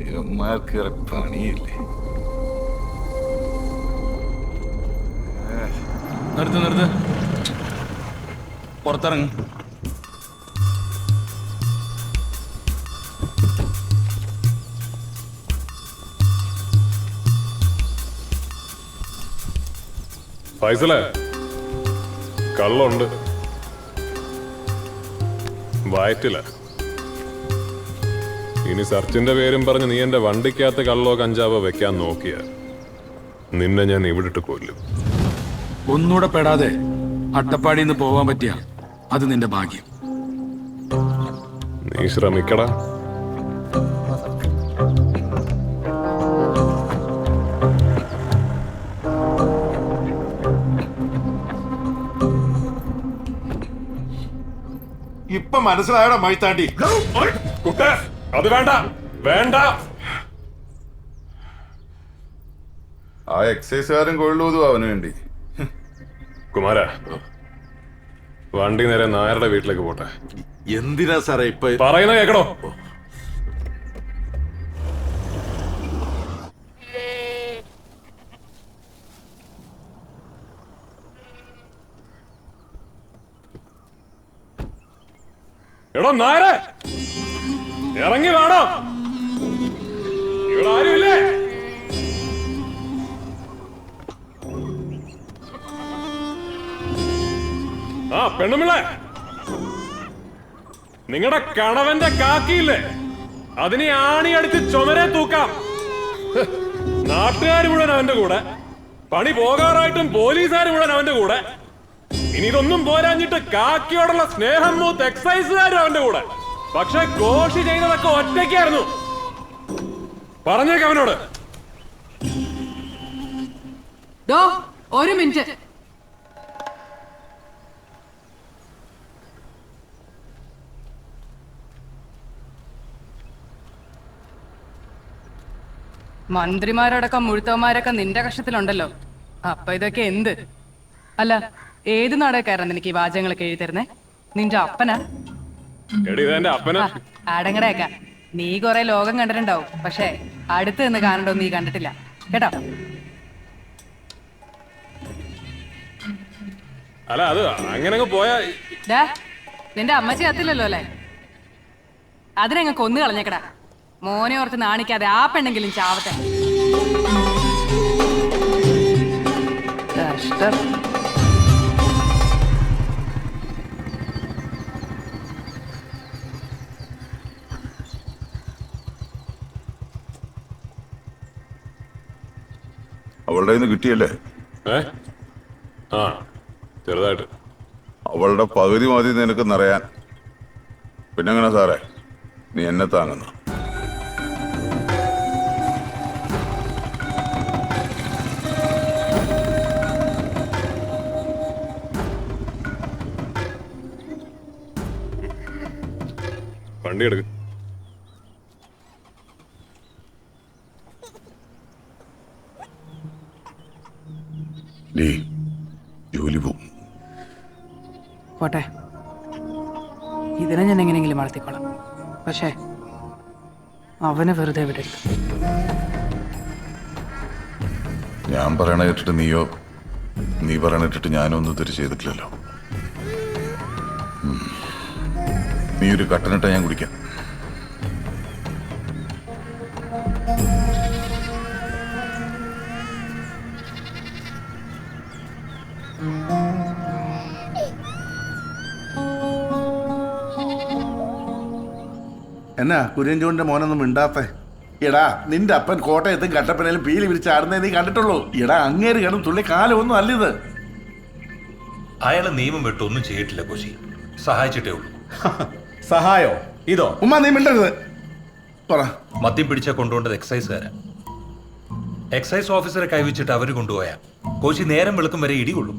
ഇവന്മാർക്ക് പണിയില്ലേ? നിർത്ത് പുറത്തിറങ്ങ്. ഫൈസലേ, കള്ളുണ്ട് വയറ്റില്ല. ഇനി സെർച്ചിന്റെ പേരും പറഞ്ഞ് നീ എന്റെ വണ്ടിക്കകത്ത് കള്ളോ കഞ്ചാവോ വെക്കാൻ നോക്കിയ നിന്നെ ഞാൻ ഇവിടിട്ട് കൊല്ലും. ഒന്നുകൂടെ പെടാതെ അട്ടപ്പാടിന്ന് പോവാൻ പറ്റിയ അത് നിന്റെ ഭാഗ്യം. നീ ശ്രമിക്കടാ. ഇപ്പൊ മനസ്സിലായടാ മൈത്താണ്ടി? അത് വേണ്ട വേണ്ട. ആ എക്സൈസുകാരൻ കൊള്ളൂതു അവന് വേണ്ടി. കുമാര, വണ്ടി നേരെ നായരുടെ വീട്ടിലേക്ക് പോട്ടെ. എന്തിനാ സാറേ ഇപ്പൊ പറയുന്ന കേക്കടോ? എടോ നായരെ, ഇറങ്ങി വേണോ? ഇവിടെ ആരുമില്ലേ? ആ പെണ്ണുമിള്ളേ, നിങ്ങളുടെ കണവന്റെ കാക്കിയില്ലേ, അതിനെ ആണിയടിച്ച് ചുമരെ തൂക്കാം. നാട്ടുകാർ മുഴുവൻ അവന്റെ കൂടെ, പണി പോകാറായിട്ടും പോലീസുകാർ മുഴുവൻ അവന്റെ കൂടെ. ഇനി ഇതൊന്നും പോരാഞ്ഞിട്ട് കാക്കിയോടുള്ള സ്നേഹം മൂത്ത് എക്സൈസുകാരും അവന്റെ കൂടെ. പക്ഷെ കോശി ചെയ്തതൊക്കെ ഒറ്റയ്ക്കായിരുന്നു. പറഞ്ഞേക്ക് അവനോട്. ഒരു മിനിറ്റ്. മന്ത്രിമാരടക്കം മുഴുത്തവന്മാരൊക്കെ നിന്റെ കക്ഷത്തിലുണ്ടല്ലോ. അപ്പൊ ഇതൊക്കെ എന്ത്? അല്ല, ഏത് നാടകക്കാരൻ നിനക്ക് ഈ വാചകങ്ങളൊക്കെ എഴുതി തരുന്നേ? നിന്റെ അപ്പനാ? അടങ്ങടേക്ക. നീ കൊറേ ലോകം കണ്ടിട്ടുണ്ടാവും, പക്ഷെ അടുത്ത് നിന്ന് കാണണ്ടോ നീ കണ്ടിട്ടില്ല കേട്ടോ. അല്ല, അത് അങ്ങനെ പോയാ നിന്റെ അമ്മച്ചി കത്തില്ലല്ലോ അല്ലേ? അതിനങ്ങ് കൊന്നു കളഞ്ഞേക്കടാ. മോനെ ഓർത്ത് നാണിക്കാതെ ആ പെണ്ണെങ്കിലും ചാവട്ടെ. കഷ്ടം. അവളുടെ കയ്യിൽ നിന്ന് കിട്ടിയല്ലേ? ആ, ചെറുതായിട്ട്. അവളുടെ പകുതി മതി നിനക്ക് നിറയാൻ. പിന്നെങ്ങനെ സാറേ നീ എന്നെ താങ്ങുന്നു? വണ്ടി എടുക്ക്. ജോലി പോവും. പോട്ടെ, ഇതിനെ ഞാൻ എങ്ങനെയെങ്കിലും വളർത്തിക്കോളാം. പക്ഷേ അവനെ വെറുതെ വിടരുത്. ഞാൻ പറയണ കേട്ടിട്ട് നീയോ, നീ പറയണ കേട്ടിട്ട് ഞാനോ ഒന്നും തിരിച്ചു ചെയ്തിട്ടില്ലല്ലോ. നീ ഒരു കട്ടനിട്ട ഞാൻ കുടിക്കാം. എന്നാ കുര്യൻജോന്റെ മോനൊന്നും മിണ്ടാത്ത? എടാ, നിന്റെ അപ്പൻ കോട്ടയത്തും കട്ടപ്പനയിലും പീലി വിരിച്ചാടുന്നേ നീ കണ്ടിട്ടുള്ളൂ. എടാ, അങ്ങേര് കിടന്ന് തുള്ളി കാലമൊന്നും അല്ലിത്. അയാളെ നിയമം വിട്ട് ഒന്നും ചെയ്തിട്ടില്ല കോശി, സഹായിച്ചിട്ടേ ഉള്ളൂ. സഹായോ? ഇതോ? ഉമ്മ നീ മിണ്ടരുത്. പറ. മദ്യം പിടിച്ചാ കൊണ്ടുപോണ്ടത് എക്സൈസുകാരാ. എക്സൈസ് ഓഫീസറെ കൈവച്ചിട്ട് അവര് കൊണ്ടുപോയാ കോശി നേരം വെളുക്കും വരെ ഇടികൊള്ളും.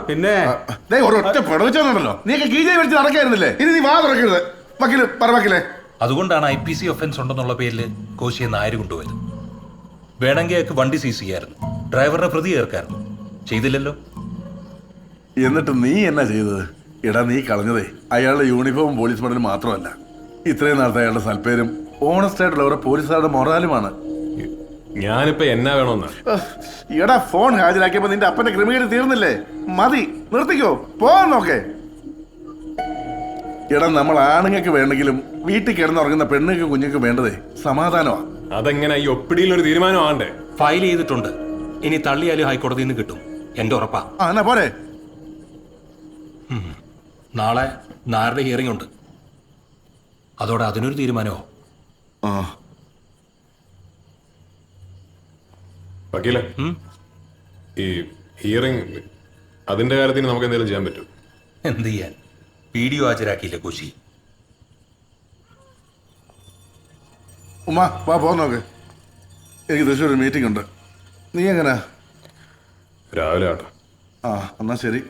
പിന്നെ ഒരൊറ്റ പിടവച്ചോണ്ടല്ലോ, നീയൊക്കെ കീഴായി വിളിച്ച് നടക്കായിരുന്നില്ലേ? ഇനി നീ വാ തുറക്കരുത്. വക്കീല് പറ വക്കീലേ. അതുകൊണ്ടാണ് IPC ഒഫൻസ് ഉണ്ടെന്നുള്ള പേരിൽ കോശിയെ നായര് കൊണ്ടുപോയത്. വേണമെങ്കിൽ അയാൾക്ക് വണ്ടി സീസ് ചെയ്യായിരുന്നു, ഡ്രൈവറിനെ പ്രതി ചേർക്കായിരുന്നു. ചെയ്തില്ലല്ലോ. എന്നിട്ട് നീ എന്നാ ചെയ്തത്? എടാ നീ കളഞ്ഞതേ അയാളുടെ യൂണിഫോമും പോലീസ് മെഡലും മാത്രമല്ല, ഇത്രയും നാളത്തെ അയാളുടെ സൽപ്പേരും ഓണസ്റ്റ് ആയിട്ടുള്ള അവരുടെ പോലീസുകാരുടെ മൊറാലുമാണ്. ഞാനിപ്പോ എന്നാ വേണമെന്ന്? എടാ ഫോൺ ഹാജരാക്കിയപ്പോ നിന്റെ അപ്പന്റെ ക്രിമിനൽ തീർന്നില്ലേ? മതി, നിർത്തിക്കോ, പോവാൻ നോക്കേ. എടാ നമ്മൾ ആണുങ്ങൾക്ക് വേണ്ടെങ്കിലും വീട്ടിൽ കിടന്നുറങ്ങുന്ന പെണ്ണുങ്ങൾക്ക് കുഞ്ഞുങ്ങൾക്ക് വേണ്ടതേ സമാധാനമാ. അതെങ്ങനെ ഈ ഒപ്പിടിയിൽ ഒരു തീരുമാനം ആണ്ടേ? ഫയൽ ചെയ്തിട്ടുണ്ട്, ഇനി തള്ളിയാലും ഹൈക്കോടതിയിൽ നിന്ന് കിട്ടും, എന്റെ ഉറപ്പാ. ആ എന്നാ പോരെ. നാളെ നായരുടെ ഹിയറിംഗ് ഉണ്ട്, അതോടെ അതിനൊരു തീരുമാനമോ? ആ വക്കീലെ, ഈ ഹിയറിംഗ് അതിന്റെ കാര്യത്തിന് നമുക്ക് എന്തെങ്കിലും ചെയ്യാൻ പറ്റും? എന്ത് ചെയ്യാൻ? വീഡിയോ ഹാജരാക്കിയില്ലേ കോശി? ഉമ്മ വാ പോകാൻ നോക്ക്, എനിക്ക് തൃശ്ശൂർ ഒരു മീറ്റിംഗ് ഉണ്ട്. നീ എങ്ങനാ? രാവിലെ ആട്ടോ. ആ എന്നാ ശരി.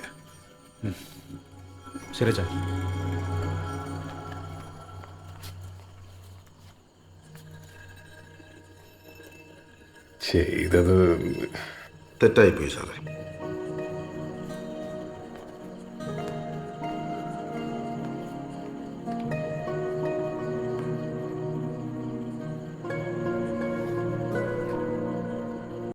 ശരി ചാ. ചെയ്തത് തെറ്റായിപ്പോയി സാറേ.